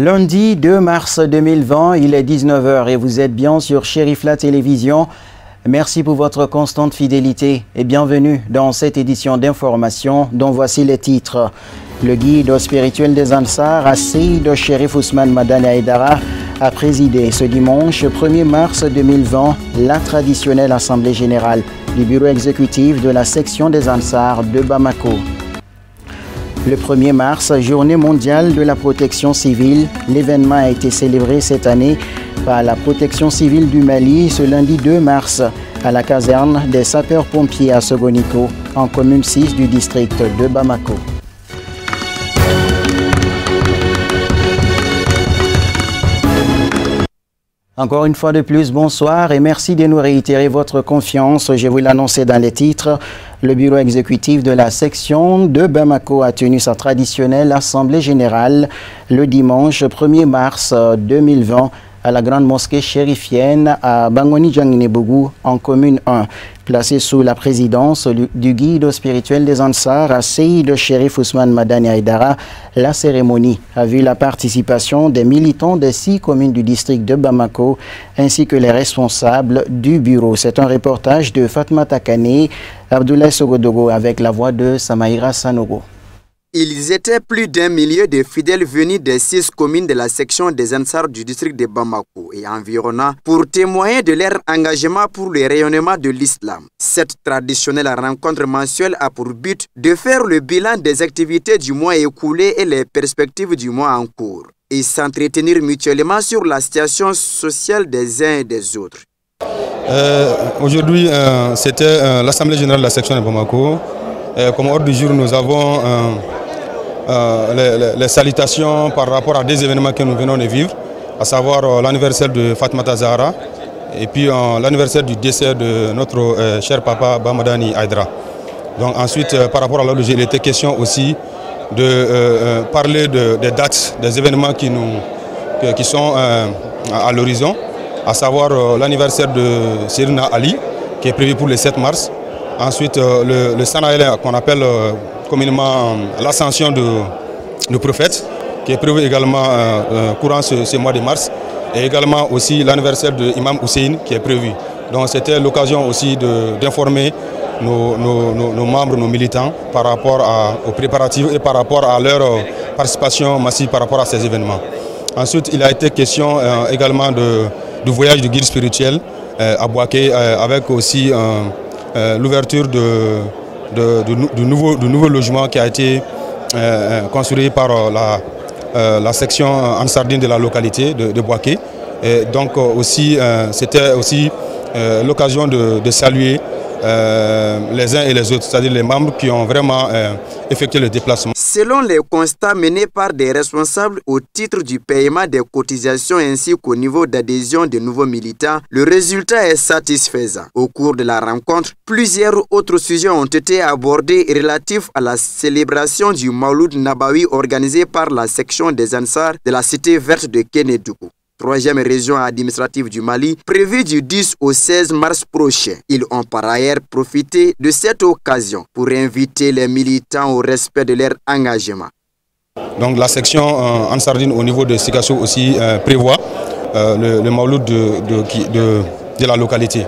Lundi 2 mars 2020, il est 19 h et vous êtes bien sur Chérif La Télévision. Merci pour votre constante fidélité et bienvenue dans cette édition d'information dont voici les titres. Le guide spirituel des Ansar, Seyyid Cherif Ousmane Madani Aïdara, a présidé ce dimanche 1er mars 2020 la traditionnelle assemblée générale du bureau exécutif de la section des Ansar de Bamako. Le 1er mars, journée mondiale de la protection civile, l'événement a été célébré cette année par la protection civile du Mali ce lundi 2 mars à la caserne des sapeurs-pompiers à Sogoniko, en commune 6 du district de Bamako. Encore une fois de plus, bonsoir et merci de nous réitérer votre confiance. Je vous l'annonçais dans les titres. Le bureau exécutif de la section de Bamako a tenu sa traditionnelle assemblée générale le dimanche 1er mars 2020 à la grande mosquée chérifienne à Bangoni-Djanginebougou en commune 1. Placé sous la présidence du guide spirituel des Ansar, Seyyid Cherif Ousmane Madani Aïdara, la cérémonie a vu la participation des militants des 6 communes du district de Bamako ainsi que les responsables du bureau. C'est un reportage de Fatma Takane, Abdoulaye Sogodogo avec la voix de Samaïra Sanogo. Ils étaient plus d'1 millier de fidèles venus des 6 communes de la section des Ansar du district de Bamako et environnants pour témoigner de leur engagement pour le rayonnement de l'islam. Cette traditionnelle rencontre mensuelle a pour but de faire le bilan des activités du mois écoulé et les perspectives du mois en cours et s'entretenir mutuellement sur la situation sociale des uns et des autres. Aujourd'hui, c'était l'Assemblée générale de la section de Bamako. Comme ordre du jour, nous avons les salutations par rapport à des événements que nous venons de vivre, à savoir l'anniversaire de Fatmata Zahra et puis l'anniversaire du décès de notre cher papa Bamadani Aïdara. Donc ensuite, par rapport à l'ordre du jour, il était question aussi de parler des dates, des événements qui sont à l'horizon, à savoir l'anniversaire de Sirina Ali, qui est prévu pour le 7 mars. Ensuite, le Sanaël qu'on appelle communément l'ascension du prophète, qui est prévu également courant ce mois de mars, et également aussi l'anniversaire de Imam Hussein qui est prévu. Donc c'était l'occasion aussi d'informer nos membres, nos militants par rapport aux préparatifs et par rapport à leur participation massive par rapport à ces événements. Ensuite, il a été question également du voyage du guide spirituel à Bouaké, avec aussi l'ouverture du nouveau logement qui a été construit par la section Ansardine de la localité de Bouaké. Et donc c'était aussi l'occasion de saluer les uns et les autres, c'est-à-dire les membres qui ont vraiment effectué le déplacement. Selon les constats menés par des responsables au titre du paiement des cotisations ainsi qu'au niveau d'adhésion des nouveaux militants, le résultat est satisfaisant. Au cours de la rencontre, plusieurs autres sujets ont été abordés relatifs à la célébration du Mauloud Nabawi organisé par la section des Ansar de la cité verte de Kénédougou, 3e région administrative du Mali, prévue du 10 au 16 mars prochain. Ils ont par ailleurs profité de cette occasion pour inviter les militants au respect de leur engagement. Donc la section Ansardine au niveau de Sikasso aussi prévoit le Mauloud de la localité.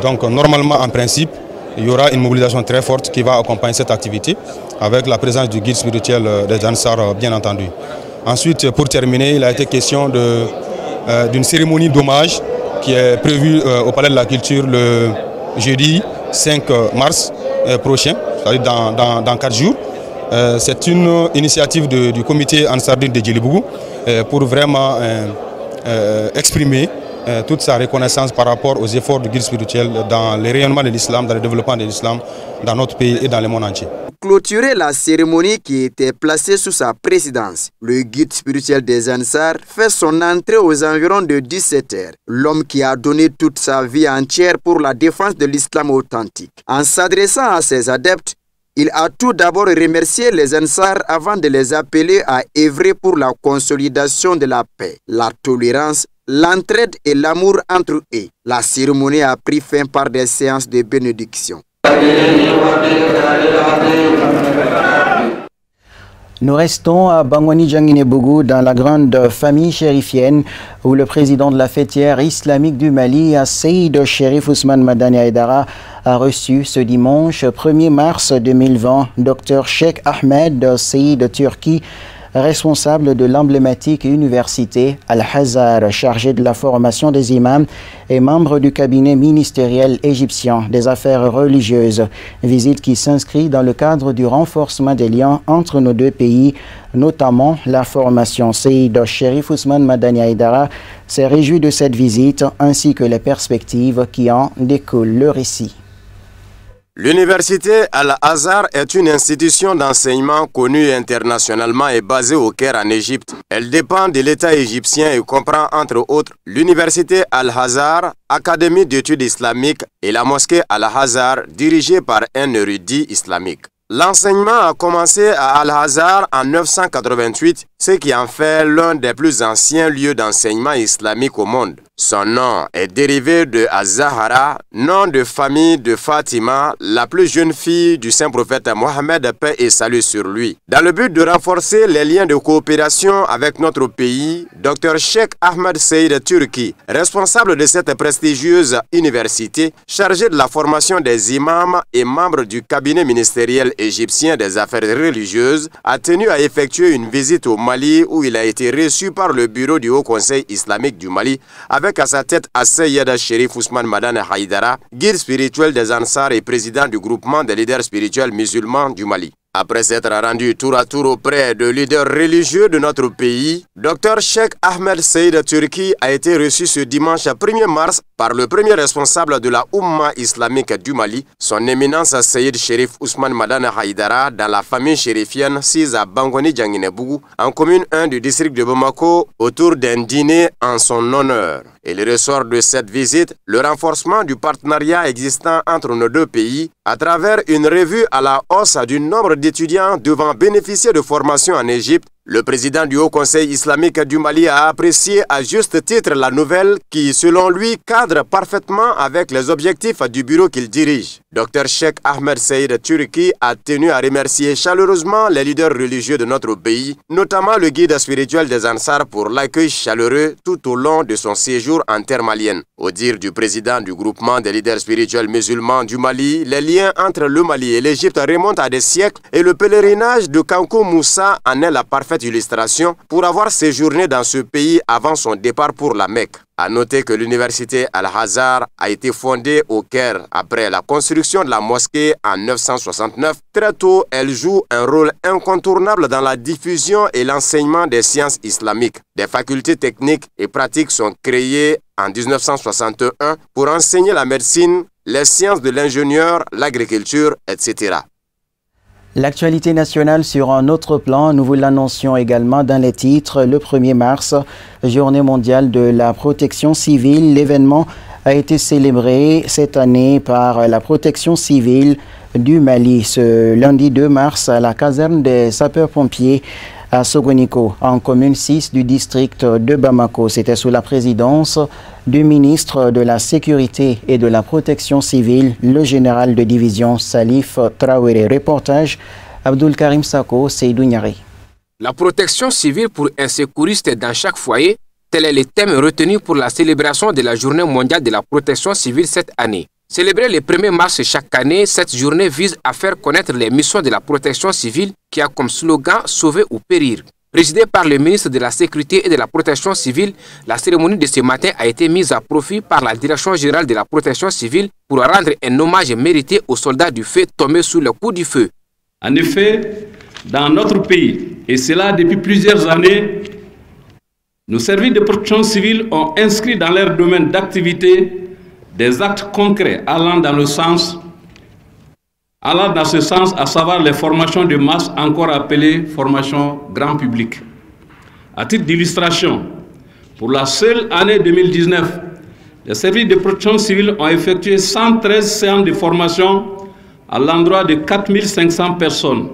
Donc normalement en principe, il y aura une mobilisation très forte qui va accompagner cette activité avec la présence du guide spirituel des Ansar bien entendu. Ensuite, pour terminer, il a été question d'une cérémonie d'hommage qui est prévue au Palais de la Culture le jeudi 5 mars prochain, c'est-à-dire dans 4 jours. C'est une initiative du comité Ansardine de Djelibougou pour vraiment exprimer toute sa reconnaissance par rapport aux efforts du guide spirituel dans le rayonnement de l'islam, dans le développement de l'islam dans notre pays et dans le monde entier. Clôturer la cérémonie qui était placée sous sa présidence, le guide spirituel des Ansar fait son entrée aux environs de 17 h. L'homme qui a donné toute sa vie entière pour la défense de l'islam authentique. En s'adressant à ses adeptes, il a tout d'abord remercié les Ansar avant de les appeler à œuvrer pour la consolidation de la paix, la tolérance, l'entraide et l'amour entre eux. La cérémonie a pris fin par des séances de bénédiction. Nous restons à Bangwani Djanginebougou dans la grande famille chérifienne où le président de la fêtière islamique du Mali, Seyd Cherif Ousmane Madani Haïdara, a reçu ce dimanche 1er mars 2020 Dr Cheikh Ahmed Seyd Turki, responsable de l'emblématique université Al-Azhar, chargé de la formation des imams et membre du cabinet ministériel égyptien des affaires religieuses. Visite qui s'inscrit dans le cadre du renforcement des liens entre nos deux pays, notamment la formation. Seyd Cherif Ousmane Madani Haïdara s'est réjoui de cette visite ainsi que les perspectives qui en découlent. Le récit. L'université Al-Azhar est une institution d'enseignement connue internationalement et basée au Caire en Égypte. Elle dépend de l'État égyptien et comprend entre autres l'université Al-Azhar, académie d'études islamiques et la mosquée Al-Azhar dirigée par un érudit islamique. L'enseignement a commencé à Al-Azhar en 988, ce qui en fait l'un des plus anciens lieux d'enseignement islamique au monde. Son nom est dérivé de Az-Zahra, nom de famille de Fatima, la plus jeune fille du saint prophète Mohammed, paix et salut sur lui. Dans le but de renforcer les liens de coopération avec notre pays, Dr Cheikh Ahmed Seyd Turki, responsable de cette prestigieuse université, chargé de la formation des imams et membre du cabinet ministériel égyptien des affaires religieuses, a tenu à effectuer une visite au Mali où il a été reçu par le bureau du Haut Conseil islamique du Mali avec à sa tête Seyd Cherif Ousmane Madani Haïdara, guide spirituel des Ansar et président du groupement des leaders spirituels musulmans du Mali. Après s'être rendu tour à tour auprès de leaders religieux de notre pays, Dr Cheikh Ahmed Seyd Turki a été reçu ce dimanche 1er mars par le premier responsable de la Oumma islamique du Mali, son éminence Seyd Cherif Ousmane Madani Haïdara, dans la famille chérifienne sise à Bangwani Djanginebougou, en commune 1 du district de Bamako, autour d'un dîner en son honneur. Il ressort de cette visite le renforcement du partenariat existant entre nos deux pays à travers une revue à la hausse du nombre d'étudiants devant bénéficier de formation en Égypte. Le président du Haut Conseil islamique du Mali a apprécié à juste titre la nouvelle qui, selon lui, cadre parfaitement avec les objectifs du bureau qu'il dirige. Dr Cheikh Ahmed Seyd Turki a tenu à remercier chaleureusement les leaders religieux de notre pays, notamment le guide spirituel des Ansar pour l'accueil chaleureux tout au long de son séjour en terre malienne. Au dire du président du groupement des leaders spirituels musulmans du Mali, les liens entre le Mali et l'Égypte remontent à des siècles et le pèlerinage de Kankou Moussa en est la parfaite illustration pour avoir séjourné dans ce pays avant son départ pour la Mecque. A noter que l'université Al-Azhar a été fondée au Caire après la construction de la mosquée en 969. Très tôt, elle joue un rôle incontournable dans la diffusion et l'enseignement des sciences islamiques. Des facultés techniques et pratiques sont créées en 1961 pour enseigner la médecine, les sciences de l'ingénieur, l'agriculture, etc. L'actualité nationale sur un autre plan, nous vous l'annoncions également dans les titres. Le 1er mars, journée mondiale de la protection civile. L'événement a été célébré cette année par la protection civile du Mali. Ce lundi 2 mars, à la caserne des sapeurs-pompiers à Sogoniko, en commune 6 du district de Bamako. C'était sous la présidence du ministre de la Sécurité et de la Protection civile, le général de division Salif Traoré. Reportage Abdul Karim Sako, Seydou Niari. La protection civile pour un secouriste dans chaque foyer, tel est le thème retenu pour la célébration de la Journée mondiale de la protection civile cette année. Célébrée le 1er mars chaque année, cette journée vise à faire connaître les missions de la protection civile qui a comme slogan « Sauver ou périr ». Présidée par le ministre de la Sécurité et de la Protection civile, la cérémonie de ce matin a été mise à profit par la Direction générale de la Protection civile pour rendre un hommage mérité aux soldats du feu tombés sous le coup du feu. En effet, dans notre pays, et cela depuis plusieurs années, nos services de protection civile ont inscrit dans leur domaine d'activité des actes concrets allant dans ce sens, à savoir les formations de masse, encore appelées formations grand public. À titre d'illustration, pour la seule année 2019, les services de protection civile ont effectué 113 séances de formation à l'endroit de 4500 personnes.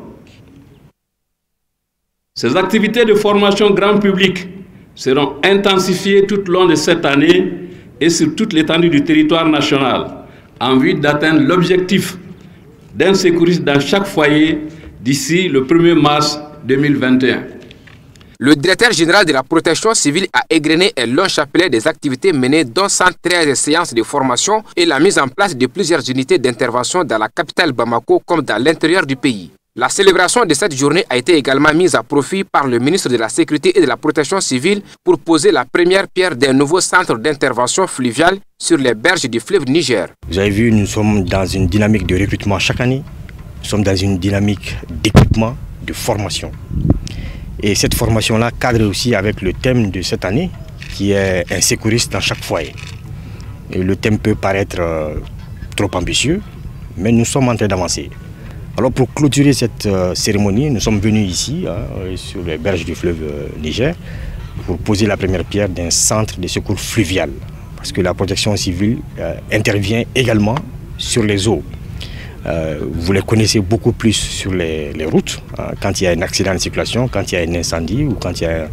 Ces activités de formation grand public seront intensifiées tout au long de cette année et sur toute l'étendue du territoire national, en vue d'atteindre l'objectif d'un secouriste dans chaque foyer d'ici le 1er mars 2021. Le directeur général de la protection civile a égrené un long chapelet des activités menées dont 113 séances de formation et la mise en place de plusieurs unités d'intervention dans la capitale Bamako comme dans l'intérieur du pays. La célébration de cette journée a été également mise à profit par le ministre de la Sécurité et de la Protection civile pour poser la première pierre d'un nouveau centre d'intervention fluviale sur les berges du fleuve Niger. Vous avez vu, nous sommes dans une dynamique de recrutement chaque année. Nous sommes dans une dynamique d'équipement, de formation. Et cette formation-là cadre aussi avec le thème de cette année, qui est un secouriste dans chaque foyer. Et le thème peut paraître trop ambitieux, mais nous sommes en train d'avancer. Alors pour clôturer cette cérémonie, nous sommes venus ici, sur les berges du fleuve Niger, pour poser la première pierre d'un centre de secours fluvial. Parce que la protection civile intervient également sur les eaux. Vous les connaissez beaucoup plus sur les routes, quand il y a un accident de circulation, quand il y a un incendie ou quand il y a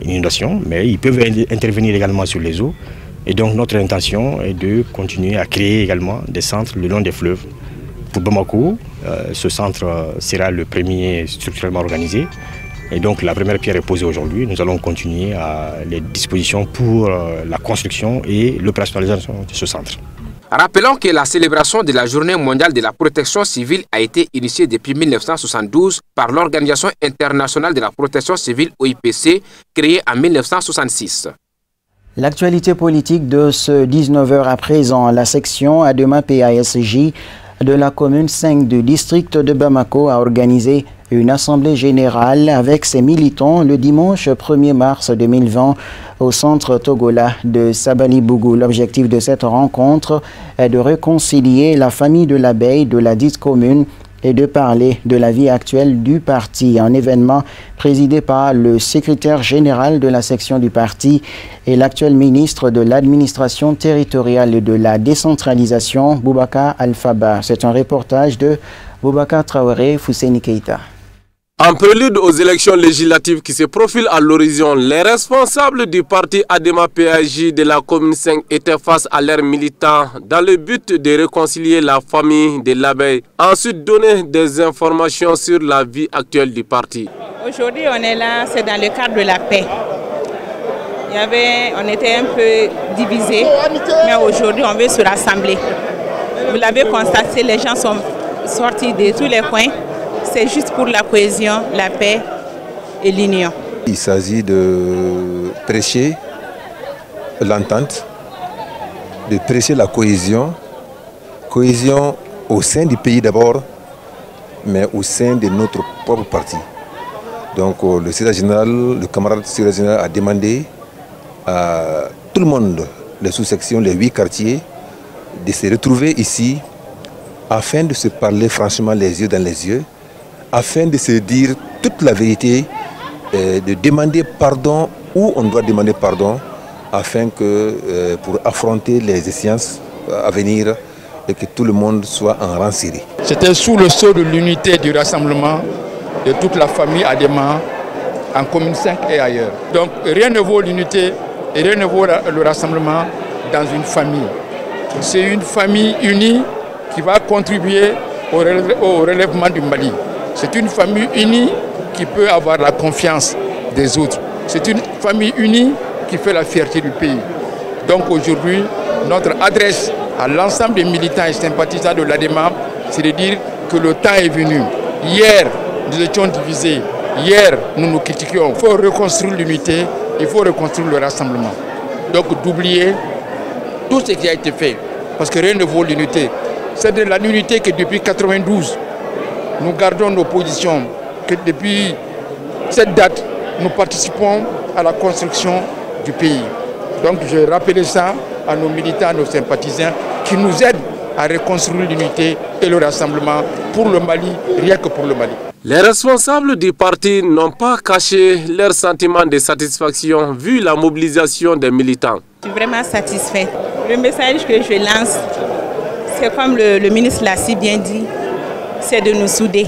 une inondation, mais ils peuvent intervenir également sur les eaux. Et donc notre intention est de continuer à créer également des centres le long des fleuves. Pour Bamako, ce centre sera le premier structurellement organisé. Et donc la première pierre est posée aujourd'hui. Nous allons continuer les dispositions pour la construction et l'opérationnalisation de ce centre. Rappelons que la célébration de la Journée mondiale de la protection civile a été initiée depuis 1972 par l'Organisation internationale de la protection civile OIPC, créée en 1966. L'actualité politique de ce 19h à présent, la section Adema PASJ de la commune 5 du district de Bamako a organisé une assemblée générale avec ses militants le dimanche 1er mars 2020 au centre Togola de Sabali-Bougou. L'objectif de cette rencontre est de réconcilier la famille de l'abeille de la dite commune et de parler de la vie actuelle du parti. Un événement présidé par le secrétaire général de la section du parti et l'actuel ministre de l'administration territoriale et de la décentralisation, Boubacar Alphaba. C'est un reportage de Boubacar Traoré, Fousseini Keita. En prélude aux élections législatives qui se profilent à l'horizon, les responsables du parti Adema PAJ de la commune 5 étaient face à leurs militants dans le but de réconcilier la famille de l'abeille. Ensuite, donner des informations sur la vie actuelle du parti. Aujourd'hui, on est là, c'est dans le cadre de la paix. On était un peu divisés, mais aujourd'hui, on veut se rassembler. Vous l'avez constaté, les gens sont sortis de tous les coins. C'est juste pour la cohésion, la paix et l'union. Il s'agit de prêcher l'entente, de prêcher la cohésion au sein du pays d'abord, mais au sein de notre propre parti. Donc le secrétaire général, le camarade secrétaire général a demandé à tout le monde, les sous-sections, les 8 quartiers, de se retrouver ici afin de se parler franchement les yeux dans les yeux, afin de se dire toute la vérité, de demander pardon où on doit demander pardon, afin que pour affronter les échéances à venir et que tout le monde soit en rang serré. C'était sous le sceau de l'unité et du rassemblement de toute la famille Adema en commune 5 et ailleurs. Donc rien ne vaut l'unité et rien ne vaut le rassemblement dans une famille. C'est une famille unie qui va contribuer au relèvement du Mali. C'est une famille unie qui peut avoir la confiance des autres. C'est une famille unie qui fait la fierté du pays. Donc aujourd'hui, notre adresse à l'ensemble des militants et sympathisants de l'ADEMA, c'est de dire que le temps est venu. Hier, nous étions divisés. Hier, nous nous critiquions. Il faut reconstruire l'unité, il faut reconstruire le rassemblement. Donc d'oublier tout ce qui a été fait, parce que rien ne vaut l'unité. C'est de l'unité que depuis 1992, nous gardons nos positions, que depuis cette date, nous participons à la construction du pays. Donc je rappelle ça à nos militants, à nos sympathisants, qui nous aident à reconstruire l'unité et le rassemblement pour le Mali, rien que pour le Mali. Les responsables du parti n'ont pas caché leur sentiment de satisfaction vu la mobilisation des militants. Je suis vraiment satisfait. Le message que je lance, c'est comme le ministre l'a si bien dit, c'est de nous souder.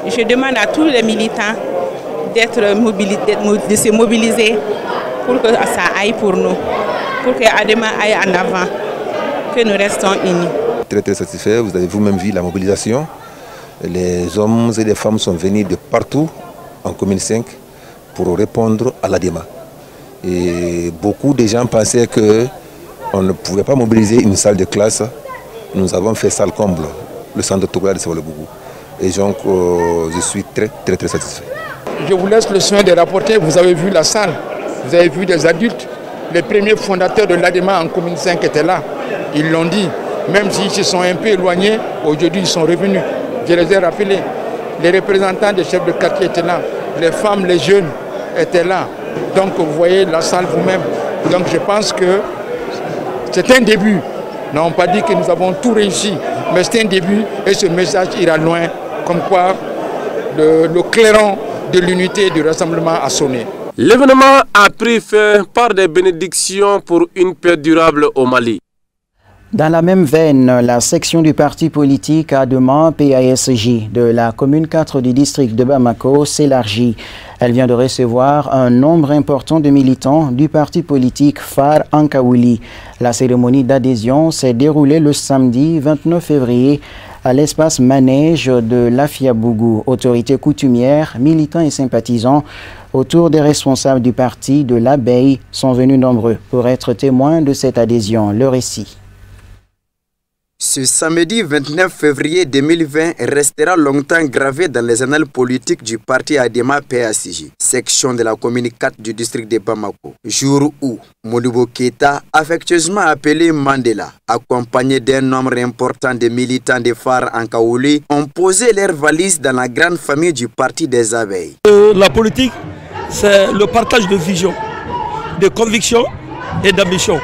Je demande à tous les militants de se mobiliser pour que ça aille pour nous, pour que Adema aille en avant, que nous restons unis. Très satisfait, vous avez vous-même vu la mobilisation. Les hommes et les femmes sont venus de partout en commune 5 pour répondre à l'ADEMA. Et beaucoup de gens pensaient qu'on ne pouvait pas mobiliser une salle de classe. Nous avons fait salle comble, le centre de Togola de Sewalebougou. Et donc, je suis très satisfait. Je vous laisse le soin de rapporter. Vous avez vu la salle, vous avez vu des adultes. Les premiers fondateurs de l'ADEMA en commune 5 étaient là. Ils l'ont dit. Même s'ils se sont un peu éloignés, aujourd'hui ils sont revenus. Je les ai rappelés. Les représentants des chefs de quartier étaient là. Les femmes, les jeunes étaient là. Donc vous voyez la salle vous-même. Donc je pense que c'est un début. Nous n'avons pas dit que nous avons tout réussi, mais c'est un début et ce message ira loin, comme quoi le clairon de l'unité et du rassemblement a sonné. L'événement a pris fin par des bénédictions pour une paix durable au Mali. Dans la même veine, la section du parti politique Adema PASJ de la commune 4 du district de Bamako s'élargit. Elle vient de recevoir un nombre important de militants du parti politique Phare Ankaouli. La cérémonie d'adhésion s'est déroulée le samedi 29 février à l'espace manège de l'Afiabougou. Autorités coutumières, militants et sympathisants autour des responsables du parti de l'Abeille sont venus nombreux pour être témoins de cette adhésion. Le récit. Ce samedi 29 février 2020 restera longtemps gravé dans les annales politiques du parti Adema PASJ, section de la commune 4 du district de Bamako. Jour où Modibo Keïta, affectueusement appelé Mandela, accompagné d'un nombre important de militants de Phare Ankaouli, ont posé leurs valises dans la grande famille du parti des abeilles. La politique, c'est le partage de vision, de conviction et d'ambition.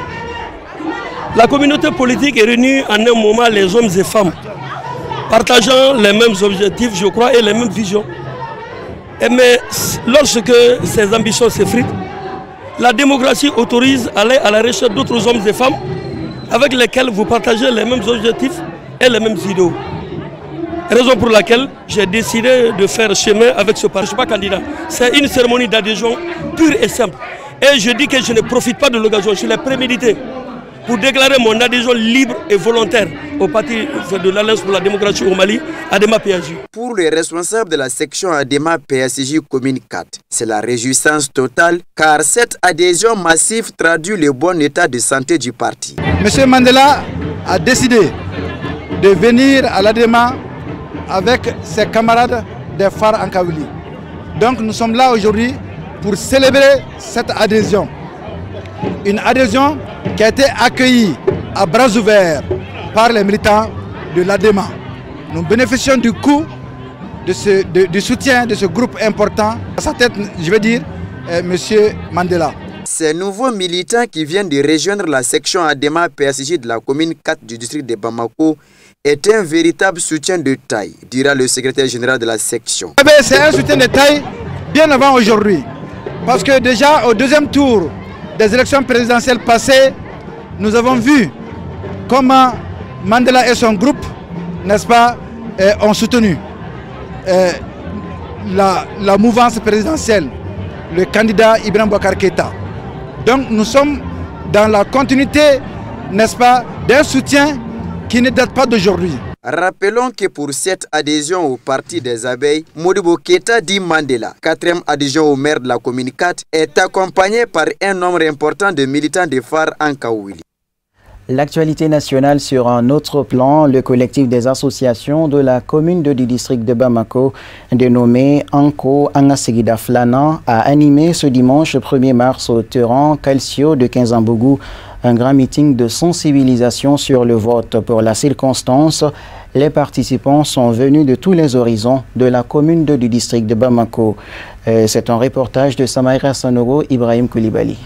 La communauté politique est réunie en un moment les hommes et femmes, partageant les mêmes objectifs, je crois, et les mêmes visions. Mais lorsque ces ambitions s'effritent, la démocratie autorise à aller à la recherche d'autres hommes et femmes avec lesquels vous partagez les mêmes objectifs et les mêmes idéaux. Raison pour laquelle j'ai décidé de faire chemin avec ce parti. Je ne suis pas candidat. C'est une cérémonie d'adhésion pure et simple. Et je dis que je ne profite pas de l'occasion, je l'ai prémédité pour déclarer mon adhésion libre et volontaire au parti de l'Alliance pour la démocratie au Mali, Adema PASJ. Pour les responsables de la section Adema PASJ commune 4, c'est la réjouissance totale car cette adhésion massive traduit le bon état de santé du parti. Monsieur Mandela a décidé de venir à l'Adema avec ses camarades des Phare Ankaouli. Donc nous sommes là aujourd'hui pour célébrer cette adhésion. Une adhésion qui a été accueillie à bras ouverts par les militants de l'ADEMA. Nous bénéficions du coup du soutien de ce groupe important. À sa tête, je veux dire, M. Mandela. Ces nouveaux militants qui viennent de rejoindre la section Adema PASJ de la commune 4 du district de Bamako est un véritable soutien de taille, dira le secrétaire général de la section. C'est un soutien de taille bien avant aujourd'hui. Parce que déjà au deuxième tour des élections présidentielles passées, nous avons vu comment Mandela et son groupe, n'est-ce pas, ont soutenu la mouvance présidentielle, le candidat Ibrahim Boubacar Keïta. Donc nous sommes dans la continuité, n'est-ce pas, d'un soutien qui ne date pas d'aujourd'hui. Rappelons que pour cette adhésion au parti des abeilles, Modibo Keïta dit Mandela, 4e adhésion au maire de la commune 4, est accompagné par un nombre important de militants de Phare Ankaouli. L'actualité nationale sur un autre plan, le collectif des associations de la commune du district de Bamako, dénommé Anko Angasegida Flana, a animé ce dimanche 1er mars au terrain Calcio de Kinzambougou un grand meeting de sensibilisation sur le vote. Pour la circonstance, les participants sont venus de tous les horizons de la commune du district de Bamako. C'est un reportage de Samaïra Sanoro, Ibrahim Koulibaly.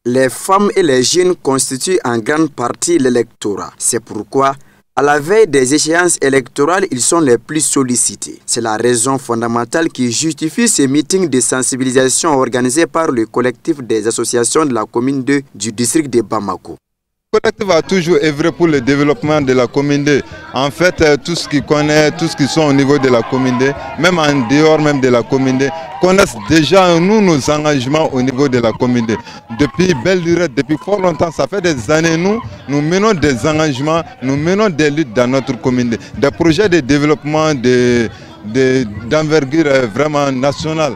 Les femmes et les jeunes constituent en grande partie l'électorat. C'est pourquoi, à la veille des échéances électorales, ils sont les plus sollicités. C'est la raison fondamentale qui justifie ces meetings de sensibilisation organisés par le collectif des associations de la commune 2 du district de Bamako. Le collectif a toujours œuvré pour le développement de la commune D. En fait, tout ce qui connaît, tout ce qui sont au niveau de la commune D, même en dehors même de la commune D, connaissent déjà nos engagements au niveau de la commune D. Depuis belle durée, depuis fort longtemps, ça fait des années, nous menons des engagements, nous menons des luttes dans notre commune D. Des projets de développement d'envergure vraiment nationale.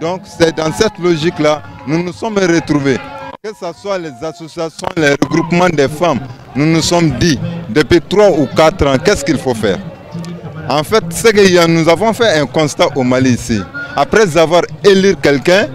Donc c'est dans cette logique-là, nous nous sommes retrouvés. Que ce soit les associations, les regroupements des femmes, nous nous sommes dit depuis 3 ou 4 ans, qu'est-ce qu'il faut faire? En fait, nous avons fait un constat au Mali ici. Après avoir élu quelqu'un,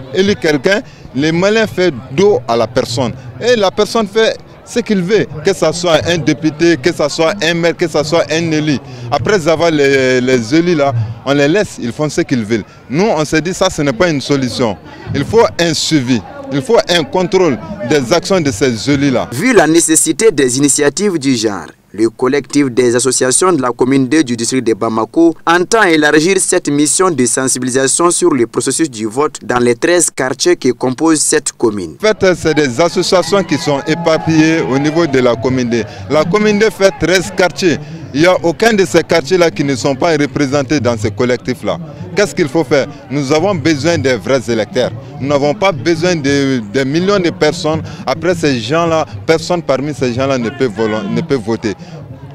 les Maliens font dos à la personne. Et la personne fait ce qu'il veut, que ce soit un député, que ce soit un maire, que ce soit un élu. Après avoir les élus là, on les laisse, ils font ce qu'ils veulent. Nous, on s'est dit ça, ce n'est pas une solution. Il faut un suivi. Il faut un contrôle des actions de ces élus-là. Vu la nécessité des initiatives du genre, le collectif des associations de la commune 2 du district de Bamako entend élargir cette mission de sensibilisation sur le processus du vote dans les 13 quartiers qui composent cette commune. En fait, c'est des associations qui sont éparpillées au niveau de la commune 2. La commune 2 fait 13 quartiers. Il n'y a aucun de ces quartiers-là qui ne sont pas représentés dans ce collectif-là. Qu'est-ce qu'il faut faire? Nous avons besoin des vrais électeurs. Nous n'avons pas besoin de millions de personnes. Après ces gens-là, personne parmi ces gens-là ne peut voter.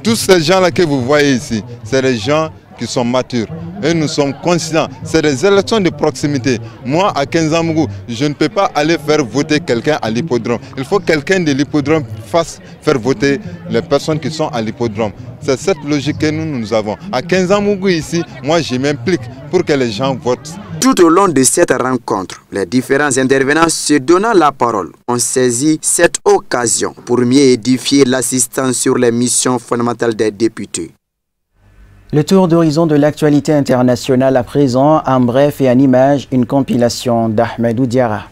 Tous ces gens-là que vous voyez ici, c'est des gens qui sont matures. Et nous sommes conscients. C'est des élections de proximité. Moi, à Kinzamougou, je ne peux pas aller faire voter quelqu'un à l'hippodrome. Il faut que quelqu'un de l'hippodrome fasse faire voter les personnes qui sont à l'hippodrome. C'est cette logique que nous avons. À Kinzamougou ici, moi je m'implique pour que les gens votent. Tout au long de cette rencontre, les différents intervenants se donnant la parole ont saisi cette occasion pour mieux édifier l'assistance sur les missions fondamentales des députés. Le tour d'horizon de l'actualité internationale à présent, en bref et en image, une compilation d'Ahmedou Diarra.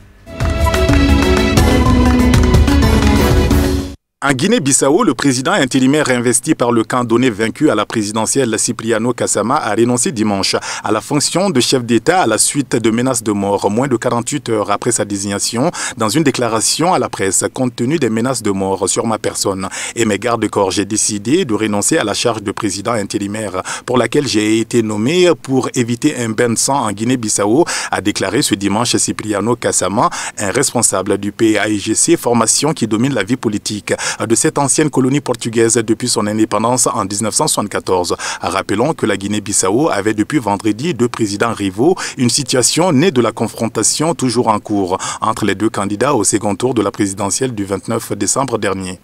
En Guinée-Bissau, le président intérimaire investi par le cantonais vaincu à la présidentielle Cipriano Kassama a renoncé dimanche à la fonction de chef d'État à la suite de menaces de mort, moins de 48 heures après sa désignation, dans une déclaration à la presse. Compte tenu des menaces de mort sur ma personne et mes gardes-corps, j'ai décidé de renoncer à la charge de président intérimaire pour laquelle j'ai été nommé pour éviter un bain de sang en Guinée-Bissau, a déclaré ce dimanche Cipriano Kassama, un responsable du PAIGC, formation qui domine la vie politique de cette ancienne colonie portugaise depuis son indépendance en 1974. Rappelons que la Guinée-Bissau avait depuis vendredi 2 présidents rivaux, une situation née de la confrontation toujours en cours entre les deux candidats au second tour de la présidentielle du 29 décembre dernier.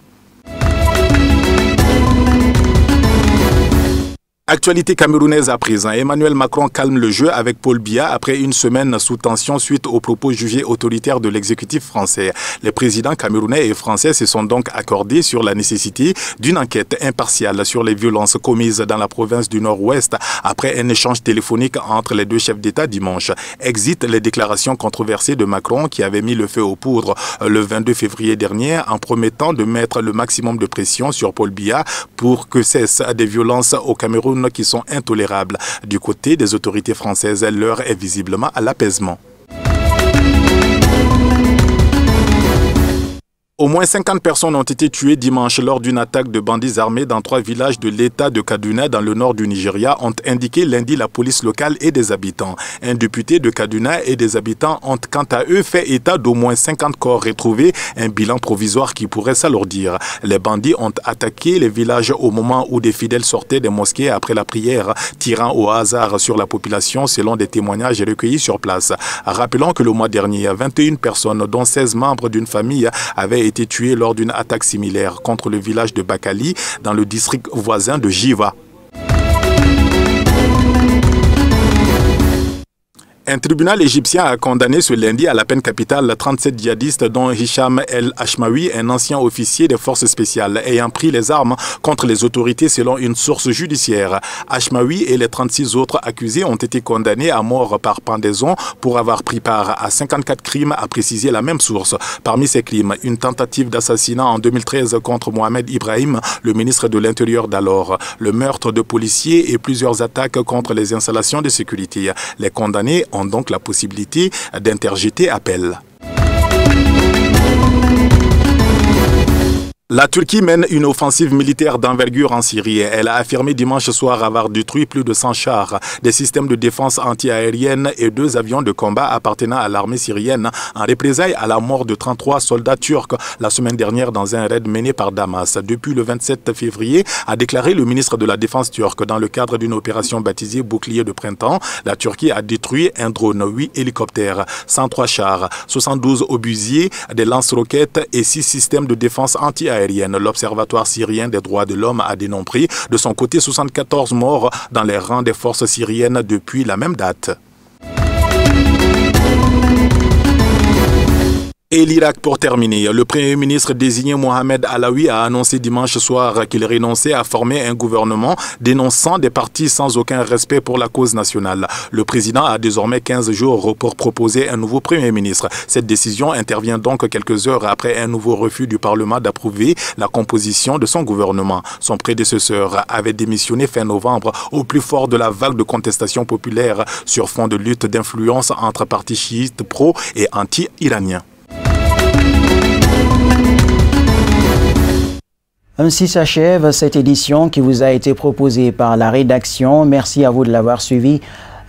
Actualité camerounaise à présent. Emmanuel Macron calme le jeu avec Paul Biya après une semaine sous tension suite aux propos jugés autoritaires de l'exécutif français. Les présidents camerounais et français se sont donc accordés sur la nécessité d'une enquête impartiale sur les violences commises dans la province du Nord-Ouest après un échange téléphonique entre les deux chefs d'État dimanche. Exit les déclarations controversées de Macron qui avait mis le feu aux poudres le 22 février dernier en promettant de mettre le maximum de pression sur Paul Biya pour que cessent des violences au Cameroun qui sont intolérables. Du côté des autorités françaises, l'heure est visiblement à l'apaisement. Au moins 50 personnes ont été tuées dimanche lors d'une attaque de bandits armés dans 3 villages de l'État de Kaduna dans le nord du Nigeria, ont indiqué lundi la police locale et des habitants. Un député de Kaduna et des habitants ont quant à eux fait état d'au moins 50 corps retrouvés, un bilan provisoire qui pourrait s'alourdir. Les bandits ont attaqué les villages au moment où des fidèles sortaient des mosquées après la prière, tirant au hasard sur la population selon des témoignages recueillis sur place. Rappelons que le mois dernier, 21 personnes, dont 16 membres d'une famille, avaient été tués lors d'une attaque similaire contre le village de Bakali dans le district voisin de Jiva. Un tribunal égyptien a condamné ce lundi à la peine capitale 37 djihadistes dont Hicham El Hashmawi, un ancien officier des forces spéciales ayant pris les armes contre les autorités selon une source judiciaire. Hashmawi et les 36 autres accusés ont été condamnés à mort par pendaison pour avoir pris part à 54 crimes, a précisé la même source. Parmi ces crimes, une tentative d'assassinat en 2013 contre Mohamed Ibrahim, le ministre de l'Intérieur d'alors, le meurtre de policiers et plusieurs attaques contre les installations de sécurité. Les condamnés ont donc la possibilité d'interjeter appel. La Turquie mène une offensive militaire d'envergure en Syrie. Elle a affirmé dimanche soir avoir détruit plus de 100 chars, des systèmes de défense anti-aérienne et 2 avions de combat appartenant à l'armée syrienne en représailles à la mort de 33 soldats turcs la semaine dernière dans un raid mené par Damas. Depuis le 27 février, a déclaré le ministre de la Défense turc dans le cadre d'une opération baptisée Bouclier de printemps, la Turquie a détruit un drone, 8 hélicoptères, 103 chars, 72 obusiers, des lance-roquettes et 6 systèmes de défense anti-aérienne. L'Observatoire syrien des droits de l'homme a dénombré de son côté 74 morts dans les rangs des forces syriennes depuis la même date. Et l'Irak pour terminer. Le Premier ministre désigné Mohamed Alaoui a annoncé dimanche soir qu'il renonçait à former un gouvernement dénonçant des partis sans aucun respect pour la cause nationale. Le président a désormais 15 jours pour proposer un nouveau Premier ministre. Cette décision intervient donc quelques heures après un nouveau refus du Parlement d'approuver la composition de son gouvernement. Son prédécesseur avait démissionné fin novembre au plus fort de la vague de contestation populaire sur fond de lutte d'influence entre partis chiites pro et anti-iraniens. Ainsi s'achève cette édition qui vous a été proposée par la rédaction. Merci à vous de l'avoir suivi.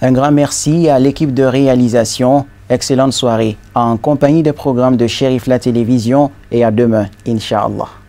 Un grand merci à l'équipe de réalisation. Excellente soirée en compagnie des programmes de Cherif La Télévision et à demain, Inch'Allah.